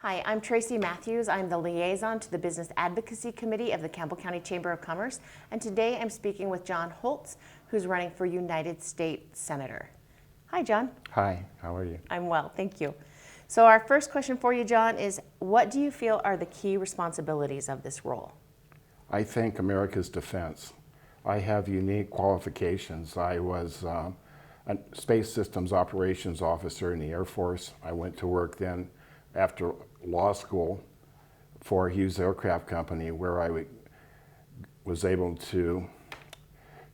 Hi, I'm Tracy Matthews. I'm the liaison to the Business Advocacy Committee of the Campbell County Chamber of Commerce, and today I'm speaking with John Holtz, who's running for United States Senator. Hi, John. Hi, how are you? I'm well, thank you. So our first question for you, John, is what do you feel are the key responsibilities of this role? I think America's defense. I have unique qualifications. I was a space systems operations officer in the Air Force. I went to work then after law school for Hughes Aircraft Company, where I was able to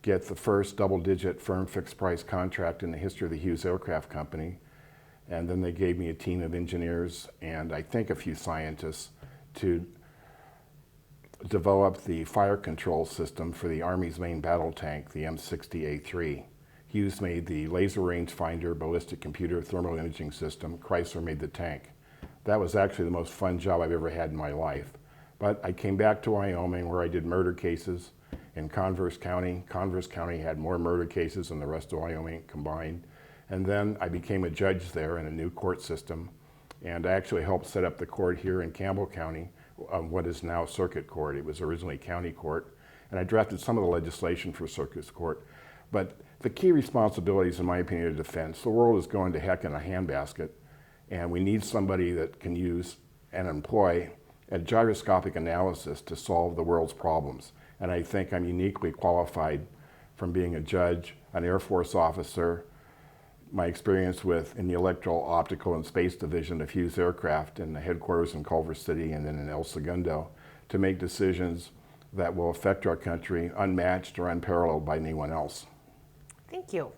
get the first double-digit firm fixed-price contract in the history of the Hughes Aircraft Company. And then they gave me a team of engineers and I think a few scientists to develop the fire control system for the Army's main battle tank, the M60A3. Hughes made the laser rangefinder, ballistic computer, thermal imaging system. Chrysler made the tank. That was actually the most fun job I've ever had in my life. But I came back to Wyoming where I did murder cases in Converse County. Converse County had more murder cases than the rest of Wyoming combined. And then I became a judge there in a new court system. And I actually helped set up the court here in Campbell County, what is now Circuit Court. It was originally County Court. And I drafted some of the legislation for Circuit Court. But the key responsibilities, in my opinion, of defense, the world is going to heck in a handbasket. And we need somebody that can use and employ a gyroscopic analysis to solve the world's problems. And I think I'm uniquely qualified from being a judge, an Air Force officer, my experience in the Electro, Optical, and Space Division of Hughes Aircraft in the headquarters in Culver City and then in El Segundo to make decisions that will affect our country unmatched or unparalleled by anyone else. Thank you.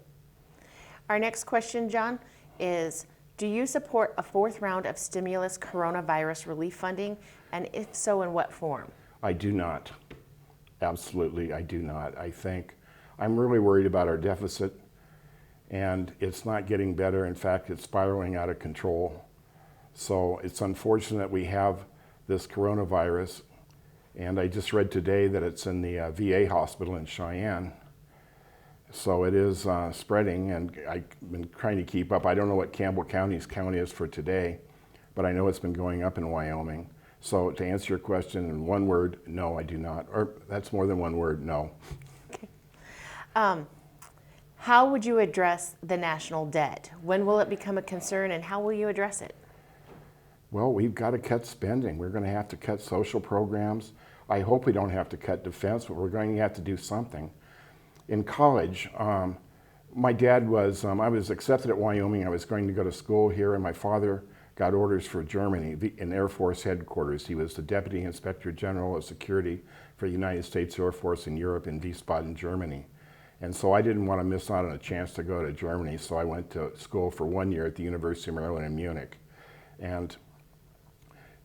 Our next question, John, is do you support a fourth round of stimulus coronavirus relief funding, and if so, in what form? I do not. Absolutely, I do not. I think I'm really worried about our deficit, and it's not getting better. In fact, it's spiraling out of control. So it's unfortunate we have this coronavirus, and I just read today that it's in the VA hospital in Cheyenne. So it is spreading, and I've been trying to keep up. I don't know what Campbell County's count is for today, but I know it's been going up in Wyoming. So to answer your question in one word, no, I do not. Or that's more than one word, no. Okay. How would you address the national debt? When will it become a concern, and how will you address it? Well, we've got to cut spending. We're going to have to cut social programs. I hope we don't have to cut defense, but we're going to have to do something. In college, my dad was, I was accepted at Wyoming. I was going to go to school here, and my father got orders for Germany in Air Force headquarters. He was the Deputy Inspector General of Security for the United States Air Force in Europe in Wiesbaden, Germany. And so I didn't want to miss out on a chance to go to Germany, so I went to school for 1 year at the University of Maryland in Munich. And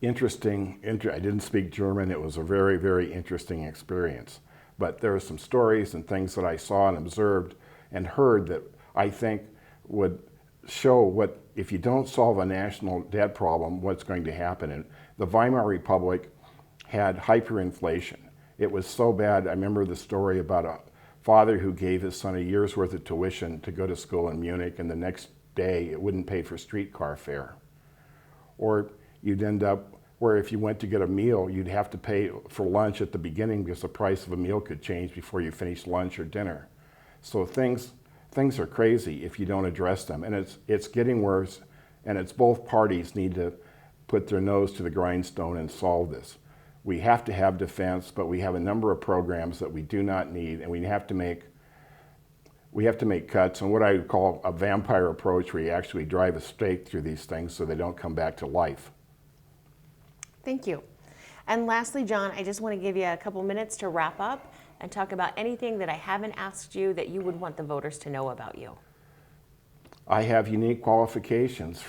I didn't speak German. It was a very, very interesting experience. But there are some stories and things that I saw and observed and heard that I think would show what, if you don't solve a national debt problem, what's going to happen. And the Weimar Republic had hyperinflation. It was so bad. I remember the story about a father who gave his son a year's worth of tuition to go to school in Munich, and the next day it wouldn't pay for streetcar fare. Or you'd end up where if you went to get a meal, you'd have to pay for lunch at the beginning because the price of a meal could change before you finished lunch or dinner. So things are crazy if you don't address them, and it's getting worse, and it's both parties need to put their nose to the grindstone and solve this. We have to have defense, but we have a number of programs that we do not need, and we have to make cuts on what I would call a vampire approach, where you actually drive a stake through these things so they don't come back to life. Thank you. And lastly, John, I just want to give you a couple minutes to wrap up and talk about anything that I haven't asked you that you would want the voters to know about you. I have unique qualifications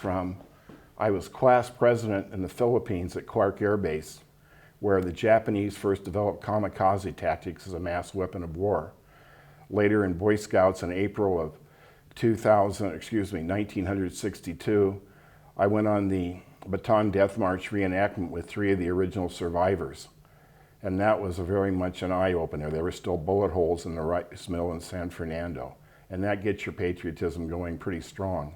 I was class president in the Philippines at Clark Air Base, where the Japanese first developed kamikaze tactics as a mass weapon of war. Later in Boy Scouts in April of 1962, I went on the Bataan Death March reenactment with 3 of the original survivors. And that was very much an eye-opener. There were still bullet holes in the rice mill in San Fernando. And that gets your patriotism going pretty strong.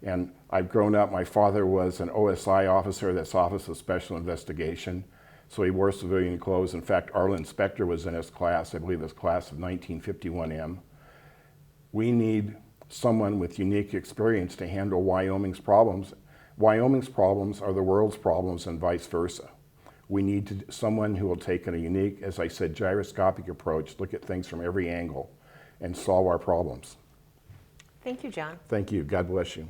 And I've grown up, my father was an OSI officer, that's Office of Special Investigation. So he wore civilian clothes. In fact, our inspector was in his class, I believe his class of 1951M. We need someone with unique experience to handle Wyoming's problems. Wyoming's problems are the world's problems and vice versa. We need someone who will take a unique, as I said, gyroscopic approach, look at things from every angle, and solve our problems. Thank you, John. Thank you. God bless you.